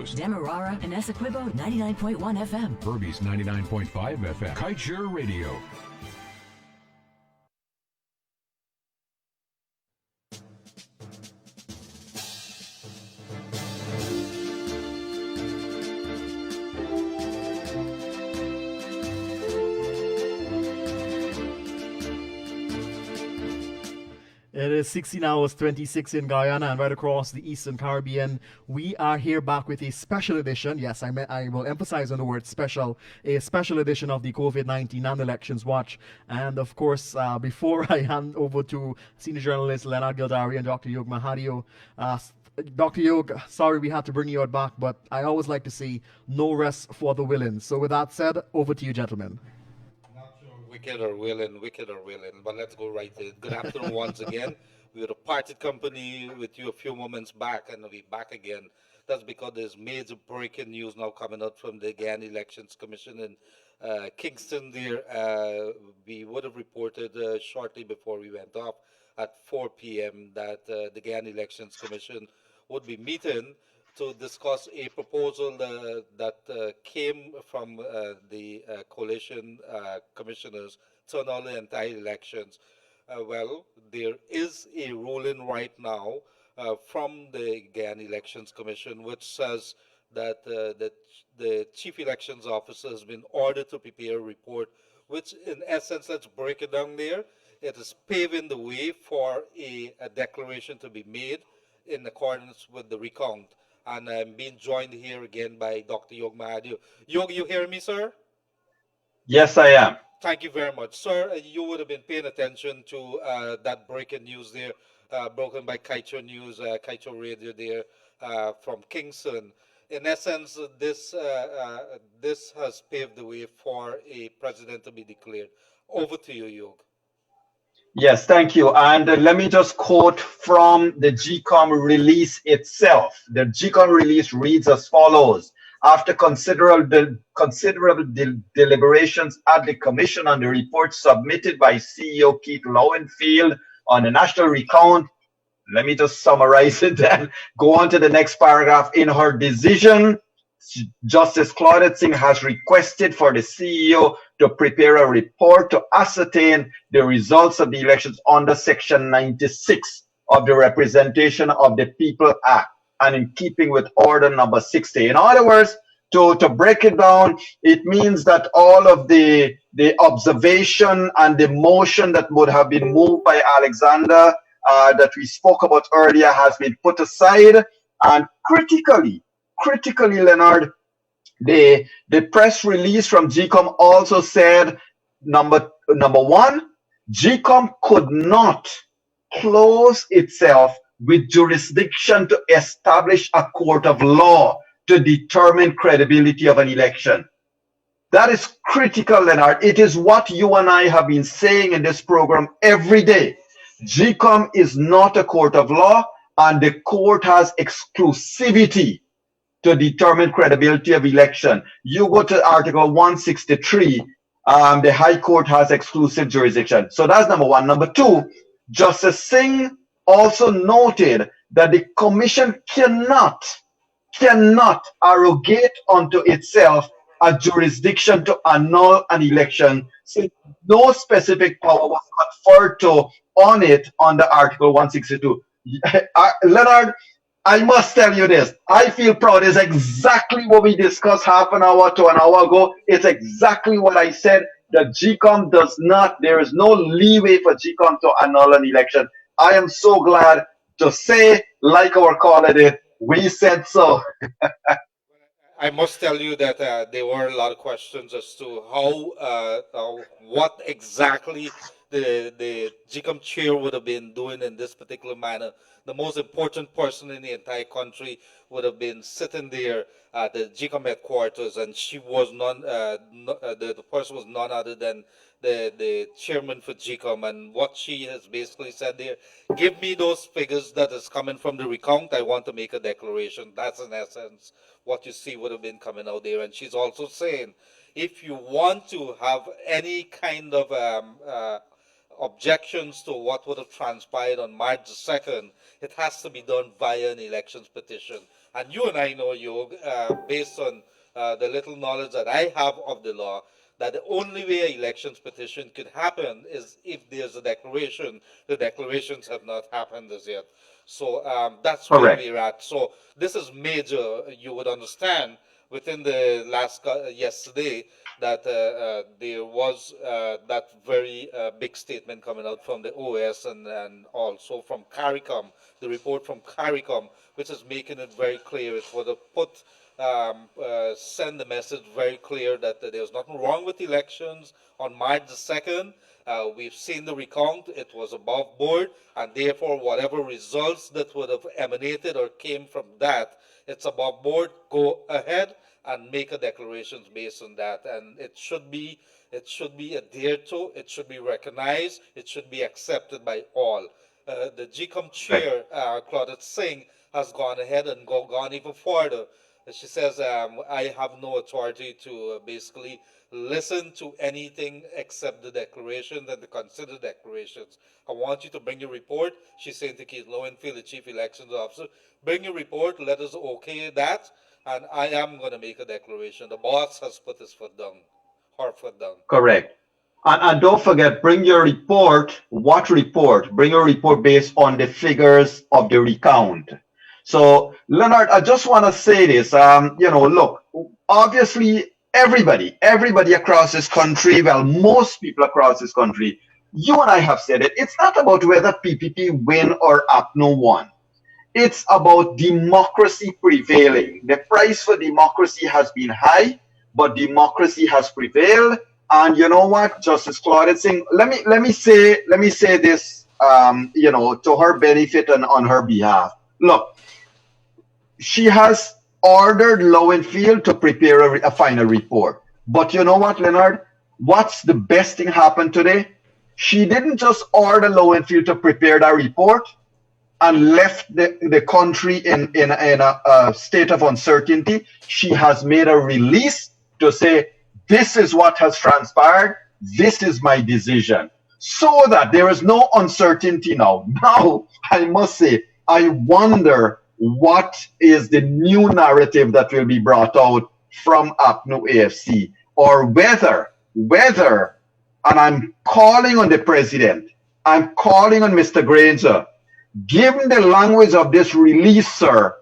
Coast. Demerara and Essequibo 99.1 FM. Herbie's 99.5 FM. Kiteshare Radio. It is 16 hours 26 in Guyana and right across the Eastern Caribbean. We are here back with a special edition. Yes, I will emphasize on the word special. A special edition of the COVID-19 and Elections Watch. And of course, before I hand over to senior journalist Leonard Gildarie and Dr. Yog Mahadeo, Dr. Yog, sorry we had to bring you out back, but I always like to see no rest for the willing. So with that said, over to you, gentlemen. Wicked or willing, but let's go right in. Good afternoon once again. We were a parted company with you a few moments back, and we're back again. That's because there's major breaking news now coming out from the Guyana Elections Commission in Kingston there. We would have reported shortly before we went off at 4 p.m. that the Guyana Elections Commission would be meeting to discuss a proposal that came from the coalition commissioners to annul the entire elections. Well, there is a ruling right now from the Guyana Elections Commission which says that the chief elections officer has been ordered to prepare a report, which in essence, let's break it down there. It is paving the way for a declaration to be made in accordance with the recount. And I'm being joined here again by Dr. Yog Mahadeo. Yog, you hear me, sir? Yes, I am. Thank you very much. Sir, you would have been paying attention to that breaking news there, broken by Kiteshare News, Kiteshare Radio there from Kingston. In essence, this has paved the way for a president to be declared. Over to you, Yog. Yes, thank you. And let me just quote from the GCOM release itself. The GCOM release reads as follows. After considerable deliberations at the Commission on the report submitted by CEO Keith Lowenfield on the national recount, let me just summarize it and go on to the next paragraph. In her decision, Justice Claudette Singh has requested for the CEO to prepare a report to ascertain the results of the elections under Section 96 of the Representation of the People Act and in keeping with Order number 60. In other words, to break it down, it means that all of the observation and the motion that would have been moved by Alexander that we spoke about earlier has been put aside. And critically, Leonard, the press release from GCOM also said, number one, GCOM could not close itself with jurisdiction to establish a court of law to determine credibility of an election. That is critical, Leonard. It is what you and I have been saying in this program every day. GCOM is not a court of law, and the court has exclusivity to determine credibility of election. You go to Article 163, the High Court has exclusive jurisdiction. So that's number one. Number two, Justice Singh also noted that the Commission cannot arrogate unto itself a jurisdiction to annul an election, since no specific power was conferred on it under Article 162. Leonard, I must tell you this. I feel proud. It's exactly what we discussed half an hour to an hour ago. It's exactly what I said. That GCOM does not, there is no leeway for GCOM to annul an election. I am so glad to say, like our caller did, we said so. I must tell you that there were a lot of questions as to what exactly the GCOM chair would have been doing in this particular manner. The most important person in the entire country would have been sitting there at the GCOM headquarters, and she was the person was none other than the chairman for GCOM. And what she has basically said there, give me those figures that is coming from the recount, I want to make a declaration. That's in essence what you see would have been coming out there. And she's also saying, if you want to have any kind of objections to what would have transpired on March the 2nd, it has to be done via an elections petition. And you and I know, Yog, based on the little knowledge that I have of the law, that the only way an elections petition could happen is if there's a declaration. The declarations have not happened as yet. So that's where Correct. we're at. So this is major. You would understand within the last yesterday that there was that very big statement coming out from the OS and also from CARICOM, the report from CARICOM, which is making it very clear. It would have send the message very clear that there's nothing wrong with elections on March the 2nd. We've seen the recount, it was above board, and therefore whatever results that would have emanated or came from that, it's above board. Go ahead and make a declarations based on that, and it should be adhered to, it should be recognized, it should be accepted by all. The GCOM chair, Claudette Singh, has gone ahead and gone even further. She says, I have no authority to basically listen to anything except the declarations and the considered declarations. I want you to bring your report. She's saying to Keith Lowenfield, the Chief Elections Officer, bring your report, let us okay that, and I am going to make a declaration. The boss has put his foot down, her foot down. Correct. And don't forget, bring your report. What report? Bring your report based on the figures of the recount. So, Leonard, I just want to say this. Look, obviously, everybody across this country, well, most people across this country, you and I have said it, it's not about whether PPP win or APNO won. It's about democracy prevailing. The price for democracy has been high, but democracy has prevailed. And you know what, Justice Claudette Singh, let me say this, to her benefit and on her behalf. Look, she has ordered Lowenfield to prepare a final report. But you know what, Leonard? What's the best thing happened today? She didn't just order Lowenfield to prepare that report and left the country in a state of uncertainty. She has made a release to say, this is what has transpired. This is my decision. So that there is no uncertainty now. Now, I must say, I wonder what is the new narrative that will be brought out from APNO AFC, or whether, and I'm calling on the president, I'm calling on Mr. Granger, given the language of this release, sir,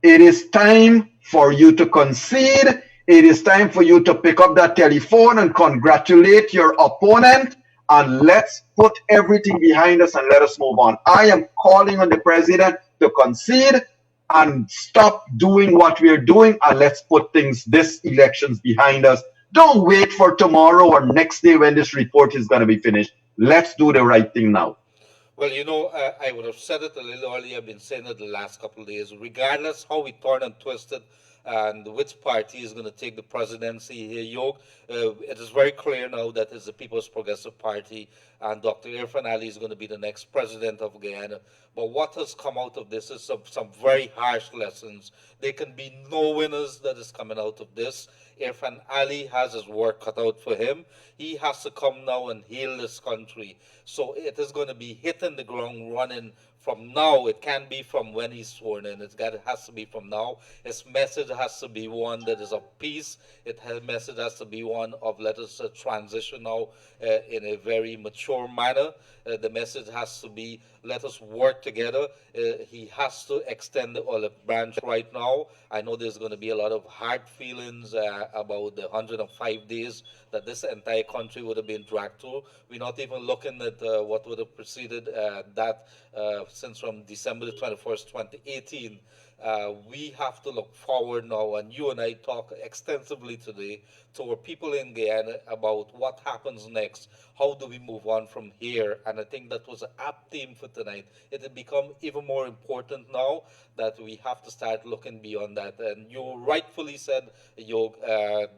it is time for you to concede. It is time for you to pick up that telephone and congratulate your opponent, and let's put everything behind us and let us move on. I am calling on the president to concede and stop doing what we're doing, and let's put this elections behind us. Don't wait for tomorrow or next day when this report is going to be finished. Let's do the right thing now. Well, I would have said it a little earlier. I've been saying it the last couple of days. Regardless how we turn and twist it, and which party is going to take the presidency here, Yog, it is very clear now that it's the People's Progressive Party, and Dr. Irfan Ali is going to be the next president of Guyana. But what has come out of this is some very harsh lessons. There can be no winners that is coming out of this. Irfan Ali has his work cut out for him. He has to come now and heal this country. So it is going to be hitting the ground running from now. It can't be from when he's sworn in. It has to be from now. His message has to be one that is of peace. Message has to be one of let us transition now in a very mature manner. The message has to be let us work together. He has to extend the olive branch right now. I know there's going to be a lot of hard feelings about the 105 days that this entire country would have been dragged through. We're not even looking at what would have preceded that since from December the 21st, 2018. We have to look forward now, and you and I talk extensively today to our people in Guyana about what happens next. How do we move on from here? And I think that was an apt theme for tonight. It had become even more important now that we have to start looking beyond that. And you rightfully said, Yog,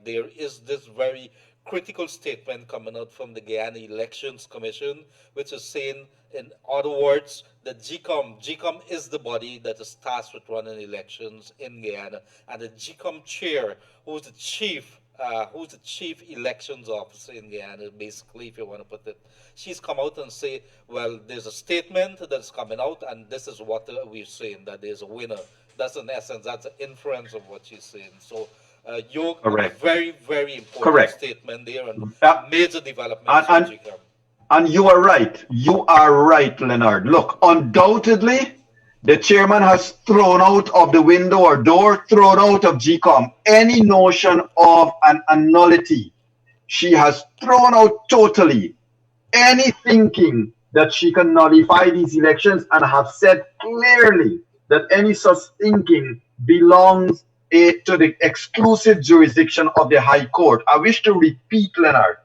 there is this very critical statement coming out from the Guyana Elections Commission, which is saying, in other words, that GCOM is the body that is tasked with running elections in Guyana, and the GCOM chair, who is the chief who's the chief elections officer in Guyana, basically, if you want to put it. She's come out and say, well, there's a statement that's coming out, and this is what we're saying, that there's a winner. That's in essence, that's an inference of what she's saying. So, Yog, a Correct. very, very important Correct. statement there, and Uh, major developments and, in and GCAM. and you are right. You are right, Leonard. Look, undoubtedly, the chairman has thrown out of the window or door, thrown out of GCOM any notion of a nullity. She has thrown out totally any thinking that she can nullify these elections and have said clearly that any such thinking belongs to the exclusive jurisdiction of the High Court. I wish to repeat, Leonard.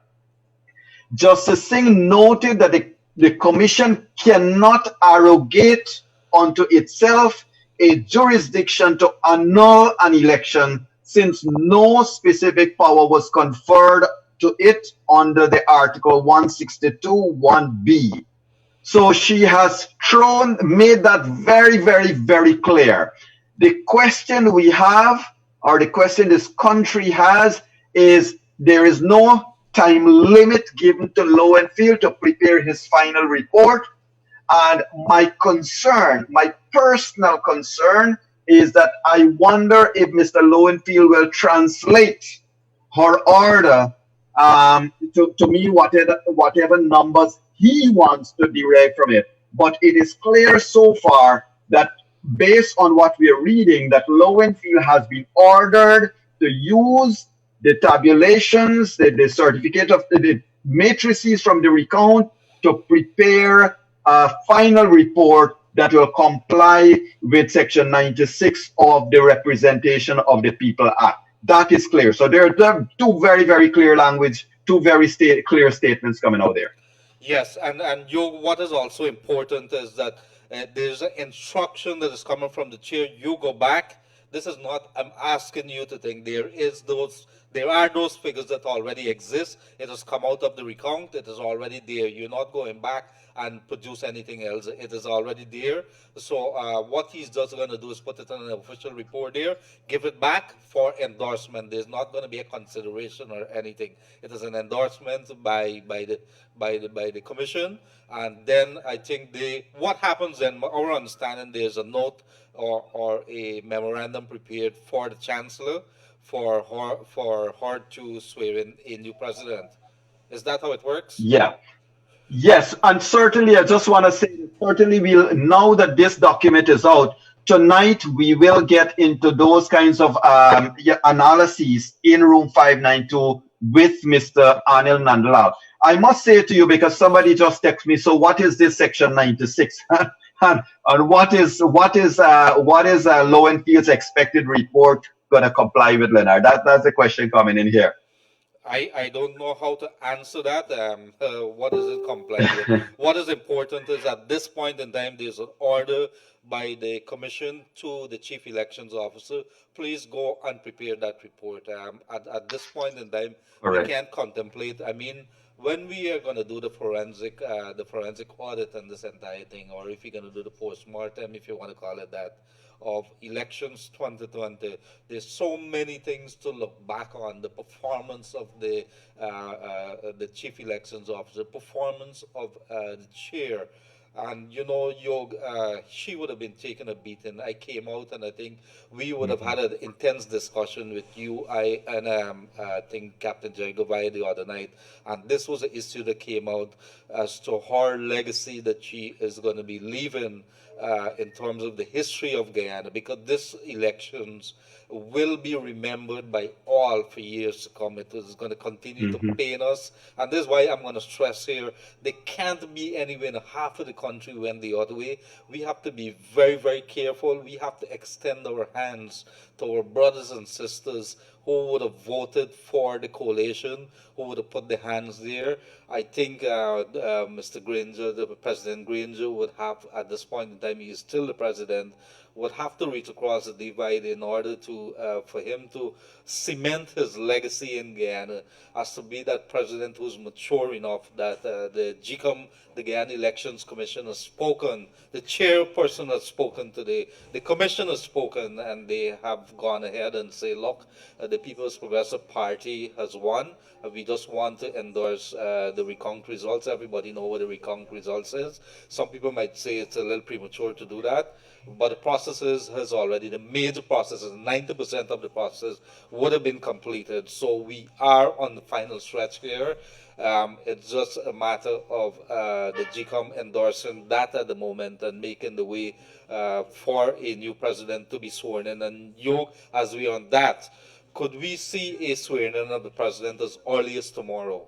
Justice Singh noted that the Commission cannot arrogate unto itself a jurisdiction to annul an election since no specific power was conferred to it under the Article 162 1B. So she has made that very, very, very clear. The question we have, or the question this country has, is there is no time limit given to Lowenfield to prepare his final report. And my concern, my personal concern, is that I wonder if Mr. Lowenfield will translate her order to me whatever numbers he wants to derive from it. But it is clear so far that based on what we are reading, that Lowenfield has been ordered to use the tabulations, the certificate of the matrices from the recount to prepare a final report that will comply with Section 96 of the Representation of the People Act. That is clear. So there are two very, very clear language, two very clear statements coming out there. Yes, and what is also important is that there's an instruction that is coming from the chair. You go back. This is not. I'm asking you to think. There are those figures that already exist. It has come out of the recount. It is already there. You're not going back and produce anything else. It is already there. So what he's just going to do is put it in an official report there, give it back for endorsement. There's not going to be a consideration or anything. It is an endorsement by the commission, and then I think what happens then. Our understanding, there's a note or a memorandum prepared for the chancellor for her to swear in a new president. Is that how it works? Yeah. Yes, and certainly I just want to say, certainly now that this document is out, tonight we will get into those kinds of analyses in room 592 with Mr. Anil Nandlal. I must say to you, because somebody just texted me, so what is this section 96? and what is Lowenfield's expected report going to comply with, Leonard? That's the question coming in here. I don't know how to answer that. What does it comply with? What is important is at this point in time, there's an order by the commission to the chief elections officer. Please go and prepare that report. At this point in time, we can't contemplate. I mean, when we are going to do the forensic audit and this entire thing, or if you're going to do the post-mortem, if you want to call it that, of elections 2020, there's so many things to look back on. The performance of the chief elections officer, performance of the chair. And Yog, she would have been taking a beating. I came out, and I think we would have had an intense discussion with you, and I think Captain Jerry Govaya the other night. And this was an issue that came out as to her legacy that she is going to be leaving in terms of the history of Guyana, because this elections will be remembered by all for years to come. It is going to continue to pain us, and this is why I'm going to stress here, there can't be anywhere in half of the country went the other way. We have to be very, very careful. We have to extend our hands to our brothers and sisters who would have voted for the coalition, who would have put their hands there. I think Mr. Granger, the President Granger, would have, at this point in time, he is still the president, would have to reach across the divide in order to for him to cement his legacy in Guyana as to be that president who's mature enough that the GCOM, the Guyana Elections Commission, has spoken, the chairperson has spoken today, the commission has spoken, and they have gone ahead and say, look, the People's Progressive Party has won. We just want to endorse the recount results. Everybody know what the recount results is. Some people might say it's a little premature to do that, but the processes has already, the major processes, 90% of the process would have been completed. So we are on the final stretch here. It's just a matter of the GCOM endorsing that at the moment and making the way for a new president to be sworn in. And you, as we are on that, could we see a swearing in of the president as early as tomorrow?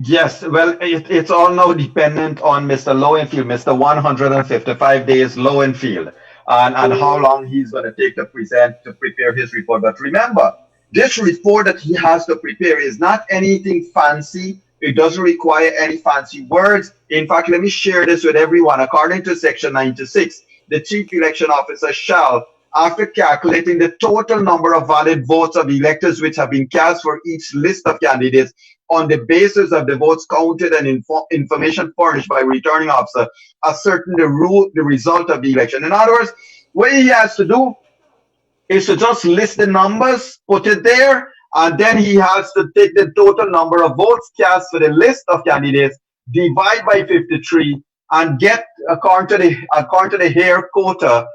Yes, well, it's all now dependent on Mr. Lowenfield, Mr. 155 days Lowenfield, and how long he's going to take to prepare his report. But remember, this report that he has to prepare is not anything fancy. It doesn't require any fancy words. In fact, let me share this with everyone. According to Section 96, the Chief Election Officer shall, after calculating the total number of valid votes of electors which have been cast for each list of candidates on the basis of the votes counted and information furnished by returning officer, ascertain the result of the election. In other words, what he has to do is to just list the numbers, put it there, and then he has to take the total number of votes cast for the list of candidates, divide by 53, and get, according to the Hare quota,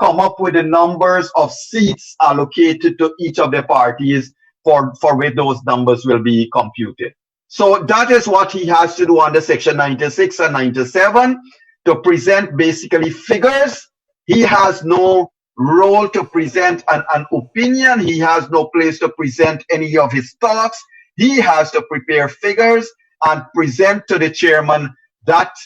come up with the numbers of seats allocated to each of the parties for which those numbers will be computed. So that is what he has to do under Section 96 and 97, to present basically figures. He has no role to present an opinion. He has no place to present any of his thoughts. He has to prepare figures and present to the chairman that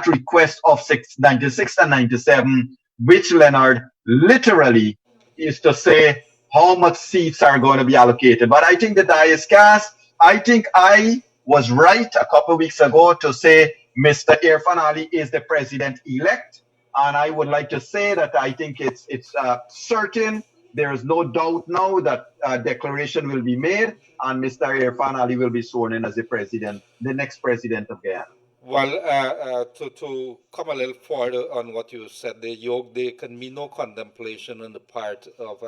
request of 96 and 97, which, Leonard, literally is to say how much seats are going to be allocated. But I think the die is cast. I think I was right a couple of weeks ago to say Mr. Irfan Ali is the president-elect. And I would like to say that I think it's certain. There is no doubt now that a declaration will be made and Mr. Irfan Ali will be sworn in as the next president of Guyana. Well, to come a little further on what you said, there can be no contemplation on the part of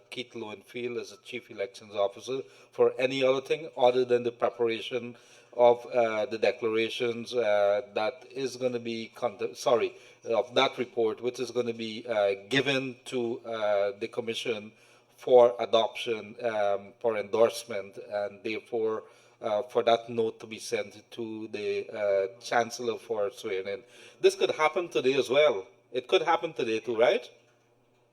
Keith Lowenfield as a chief elections officer for any other thing other than the preparation of the declarations that is going to be of that report, which is going to be given to the commission for adoption, for endorsement, and therefore for that note to be sent to the chancellor for swearing in. This could happen today as well. It could happen today too, right?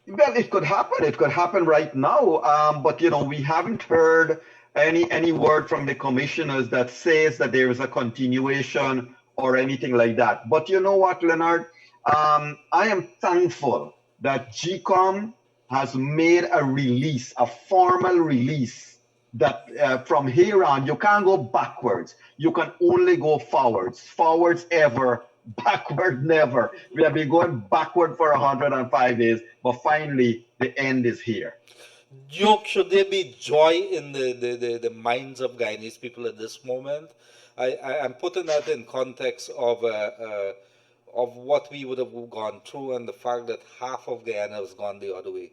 Well, it could happen. It could happen right now. But we haven't heard any word from the commissioners that says that there is a continuation or anything like that. But you know what, Leonard? I am thankful that GCOM has made a release, a formal release, that from here on you can't go backwards. You can only go forwards. Forwards ever, backward never. We have been going backward for 105 days, but finally the end is here. Should there be joy in the minds of Guyanese people at this moment? I'm putting that in context of what we would have gone through and the fact that half of Guyana has gone the other way.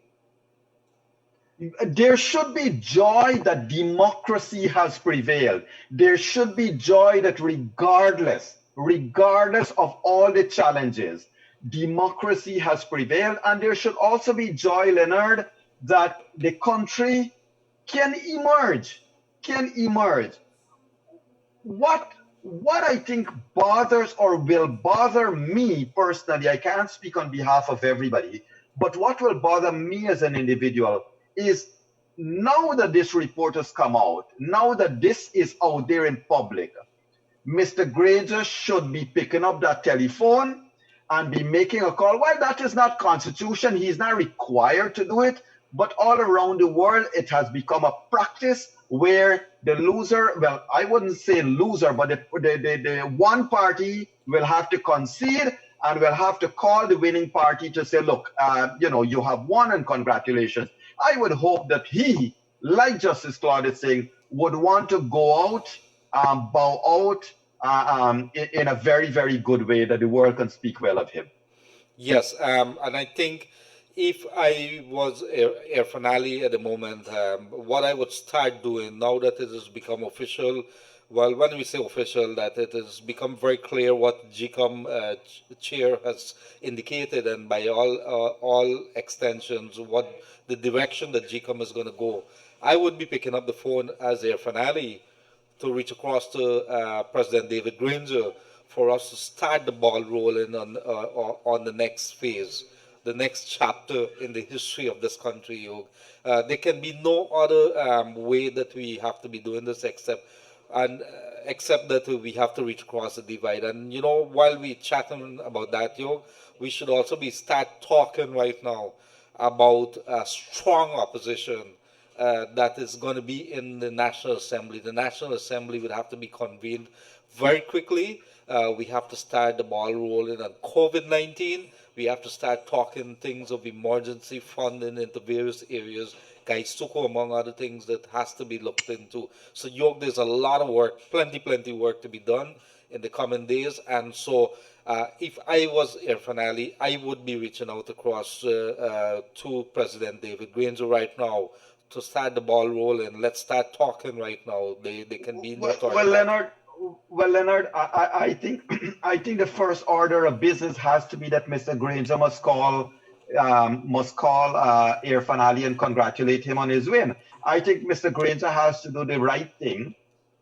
There should be joy that democracy has prevailed. There should be joy that regardless of all the challenges, democracy has prevailed. And there should also be joy, Leonard, that the country can emerge. What I think bothers or will bother me personally, I can't speak on behalf of everybody, but what will bother me as an individual is, now that this report has come out, now that this is out there in public, Mr. Granger should be picking up that telephone and be making a call. Well, that is not constitution. He's not required to do it. But all around the world, it has become a practice where the loser, well, I wouldn't say loser, but the one party will have to concede and will have to call the winning party to say, look, you have won and congratulations. I would hope that he, like Justice Claude is saying, would want to go out, bow out in a very, very good way that the world can speak well of him. Yes, and I think if I was Air Finale at the moment, what I would start doing now that it has become official, well, when we say official, that it has become very clear what GCOM chair has indicated, and by all extensions, what the direction that GCOM is going to go. I would be picking up the phone as Air Finale to reach across to President David Granger for us to start the ball rolling on the next phase, the next chapter in the history of this country. There can be no other way that we have to be doing this except that we have to reach across the divide. And while we chatting about that, we should also start talking right now about strong opposition that is going to be in the National Assembly. The National Assembly would have to be convened very quickly. We have to start the ball rolling on COVID-19. We have to start talking things of emergency funding into various areas. Gaisuko, among other things, that has to be looked into. So, there's a lot of work, plenty work to be done in the coming days. And so, if I was Air Finale, I would be reaching out across to President David Granger right now to start the ball rolling. Let's start talking right now. They can be no Well, Leonard, I think I think the first order of business has to be that Mr. Granger must call Air Finale and congratulate him on his win. I think Mr. Granger has to do the right thing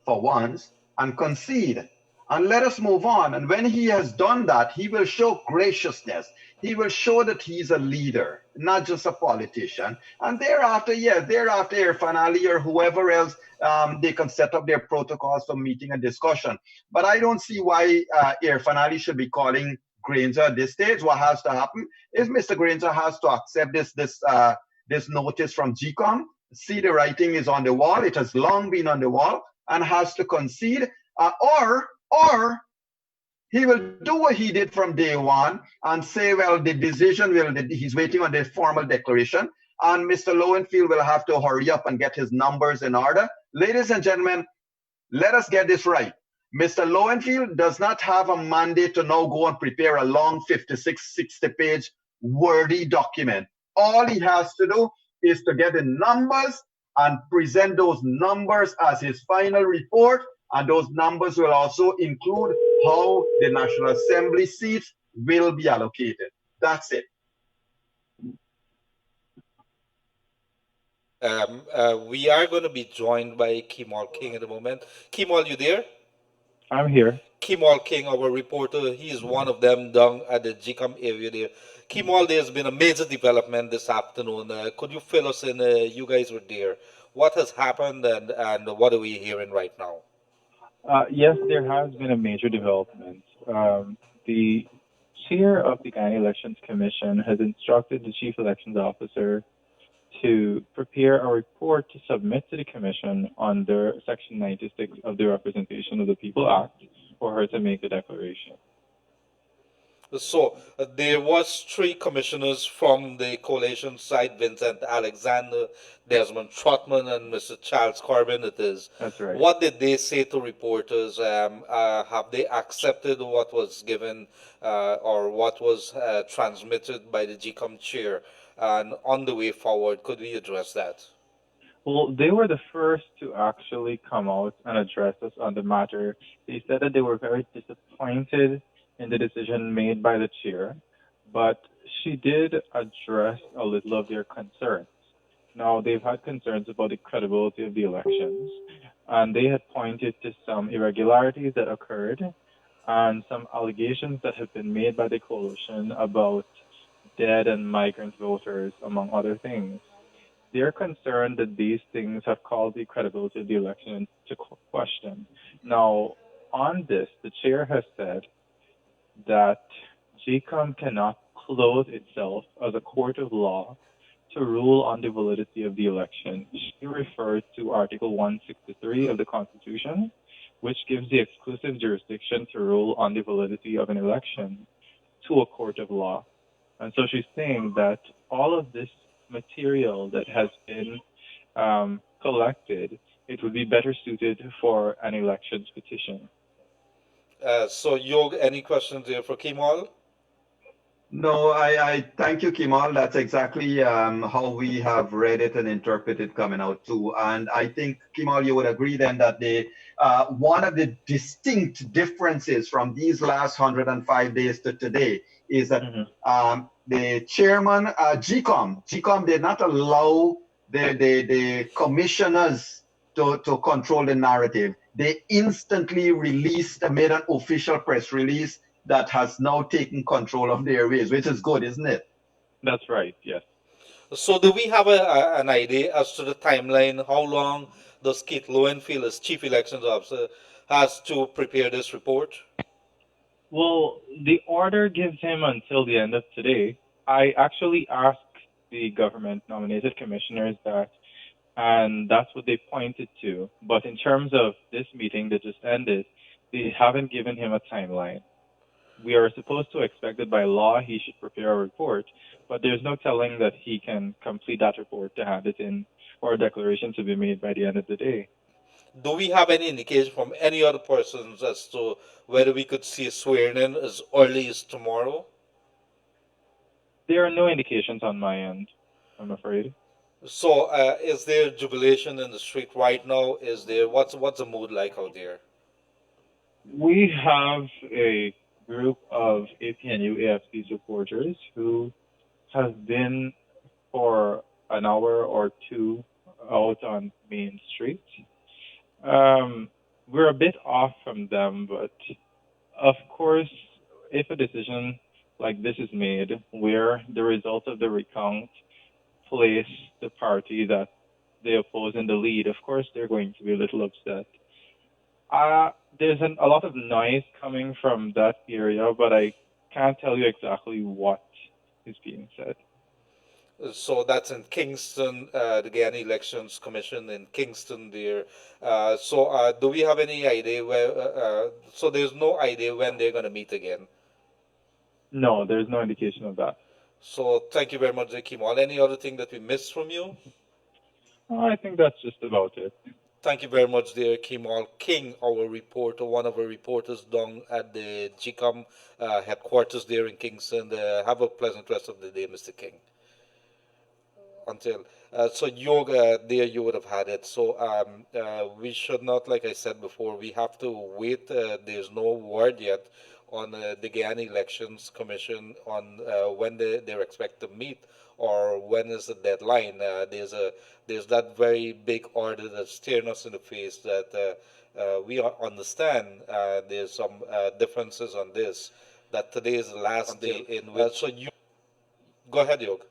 for once and concede. And let us move on. And when he has done that, he will show graciousness. He will show that he's a leader, not just a politician. And thereafter, Air Finale or whoever else, they can set up their protocols for meeting and discussion. But I don't see why Air Finale should be calling Granger at this stage. What has to happen is Mr. Granger has to accept this notice from GCOM, see the writing is on the wall, it has long been on the wall, and has to concede, or he will do what he did from day one and say, well, the decision he's waiting on the formal declaration, and Mr. Lowenfield will have to hurry up and get his numbers in order. Ladies and gentlemen, let us get this right. Mr. Lowenfield does not have a mandate to now go and prepare a long 56, 60-page wordy document. All he has to do is to get the numbers and present those numbers as his final report, and those numbers will also include how the National Assembly seats will be allocated. That's it. We are going to be joined by Kemal King at the moment. Kemal, you there? I'm here. Kemal King, our reporter, he is one of them down at the GCOM area there. Kemal, there's been a major development this afternoon. Could you fill us in? You guys were there. What has happened and what are we hearing right now? Yes, there has been a major development. The chair of the Ghana Elections Commission has instructed the chief elections officer to prepare a report to submit to the commission under Section 96 of the Representation of the People Act for her to make the declaration. So there was 3 commissioners from the coalition side: Vincent Alexander, Desmond Trotman, and Mr. Charles Corbin. It is. That's right. What did they say to reporters? Have they accepted what was given or what was transmitted by the GCOM chair? And on the way forward, could we address that? Well, they were the first to actually come out and address us on the matter. They said that they were very disappointed in the decision made by the chair, but she did address a little of their concerns. Now, they've had concerns about the credibility of the elections, and they had pointed to some irregularities that occurred and some allegations that have been made by the coalition about dead and migrant voters, among other things. They're concerned that these things have called the credibility of the election into question. Now, on this, the chair has said that GCOM cannot clothe itself as a court of law to rule on the validity of the election. She referred to Article 163 of the Constitution, which gives the exclusive jurisdiction to rule on the validity of an election. to a court of law. And so she's saying that all of this material that has been collected, it would be better suited for an elections petition. So, Yog, any questions there for Kimal? No, I thank you, Kimal. That's exactly how we have read it and interpreted coming out too. And I think, Kimal, you would agree then that the one of the distinct differences from these last 105 days to today is that the chairman, GCOM did not allow the commissioners to control the narrative. They instantly made an official press release that has now taken control of the airways, which is good, isn't it? That's right, yes. So, do we have an idea as to the timeline? How long does Keith Lowenfield, as Chief Elections Officer, has to prepare this report? Well, the order gives him until the end of today. I actually asked the government-nominated commissioners that, and that's what they pointed to. But in terms of this meeting that just ended, they haven't given him a timeline. We are supposed to expect that by law he should prepare a report, but there's no telling that he can complete that report to hand it in for a declaration to be made by the end of the day. Do we have any indication from any other persons as to whether we could see a swearing in as early as tomorrow? There are no indications on my end, I'm afraid. So, is there jubilation in the street right now? Is there what's the mood like out there? We have a group of APNU AFC supporters who have been for an hour or two out on Main Street. We're a bit off from them, but of course, if a decision like this is made where the result of the recount place the party that they oppose in the lead, of course they're going to be a little upset. There's a lot of noise coming from that area, but I can't tell you exactly what is being said. So that's in Kingston, the Guyana Elections Commission in Kingston there. Do we have any idea where, so there's no idea when they're going to meet again? No, there's no indication of that. So thank you very much, Kimal. Any other thing that we missed from you? I think that's just about it. Thank you very much, dear Kimal King, our reporter, one of our reporters down at the GCOM headquarters there in Kingston. Have a pleasant rest of the day, Mr. King. Yog, there you would have had it. So we should not, like I said before, we have to wait. There's no word yet on the Guyana Elections Commission on when they're expected to meet or when is the deadline. There's that very big order that's staring us in the face that we understand there's some differences on this, that today is the last day in which... Go ahead, Yog.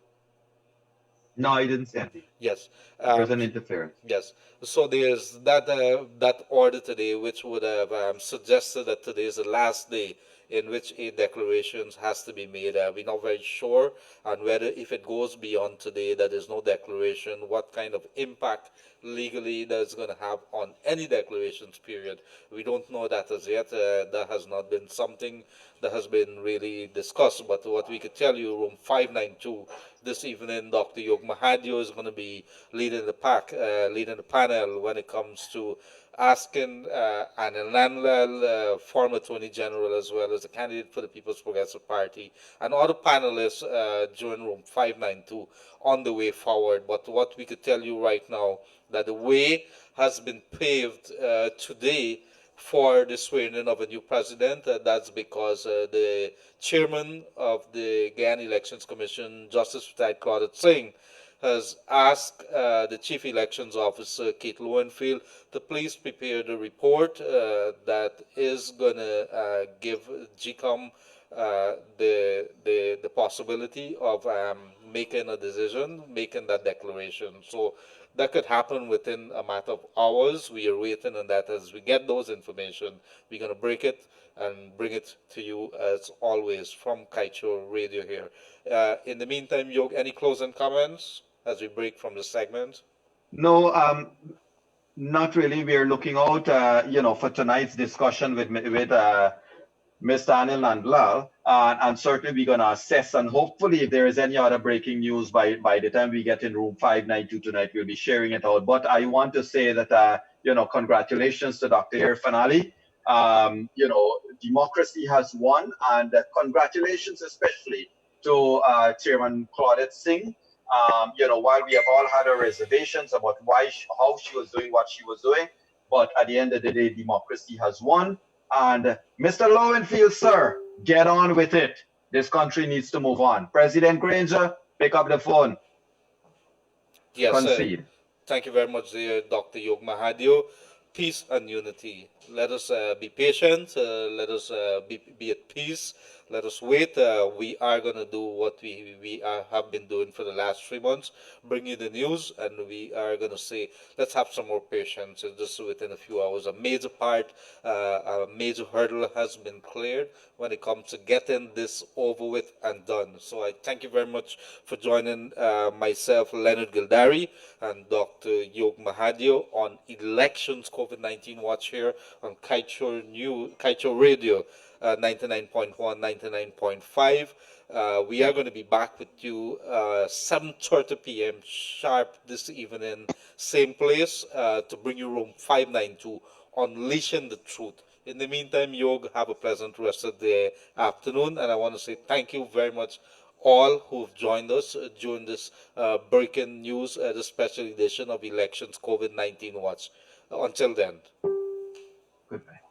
No, I didn't say anything. Yes. There's an interference. Yes. So there's that order today which would have suggested that today is the last day in which a declaration has to be made. We're not very sure on whether if it goes beyond today that there's no declaration, what kind of impact legally that's going to have on any declarations period. We don't know that as yet. That has not been something that has been really discussed. But what we could tell you, room 592, this evening, Dr. Yog Mahadeo is going to be leading the panel when it comes to asking Anil Nanlal, former Attorney General, as well as a candidate for the People's Progressive Party, and other panelists during room 592 on the way forward. But what we could tell you right now, that the way has been paved today for the swearing-in of a new president. That's because the chairman of the Guyana Elections Commission, Justice Retired Claudette Singh, has asked the Chief Elections Officer, Keith Lowenfield, to please prepare the report that is going to give GCOM the possibility of making a decision, making that declaration. So that could happen within a matter of hours. We are waiting on that. As we get those information, we're going to break it and bring it to you as always from Kaicho Radio here. In the meantime, Yog, any closing comments as we break from the segment? No, not really. We are looking out, for tonight's discussion with Mr. Anil Nanlal. And certainly we're going to assess, and hopefully if there is any other breaking news by the time we get in room 592 tonight, we'll be sharing it out. But I want to say that, congratulations to Dr. Irfan Ali. Democracy has won, and congratulations especially to Chairman Claudette Singh. While we have all had our reservations about how she was doing what she was doing, but at the end of the day, democracy has won. And Mr. Lowenfield, sir, get on with it. This country needs to move on. President Granger, pick up the phone. Yes, Concede. thank you very much, dear Dr. Yog Mahadeo. Peace and unity. Let us be patient. Let us be at peace. Let us wait. We are going to do what we have been doing for the last 3 months, bring you the news, and we are going to say, let's have some more patience. Just within a few hours, a major hurdle has been cleared when it comes to getting this over with and done. So I thank you very much for joining myself, Leonard Gildarie, and Dr. Yog Mahadeo on Elections COVID-19 Watch here on Kaicho Radio, 99.1, 99.5. We are going to be back with you 7:30 p.m. sharp this evening, same place, to bring you room 592, Unleashing the Truth. In the meantime, Yog, have a pleasant rest of the afternoon, and I want to say thank you very much all who've joined us during this breaking news, the special edition of Elections COVID-19 Watch. Until then. Goodbye.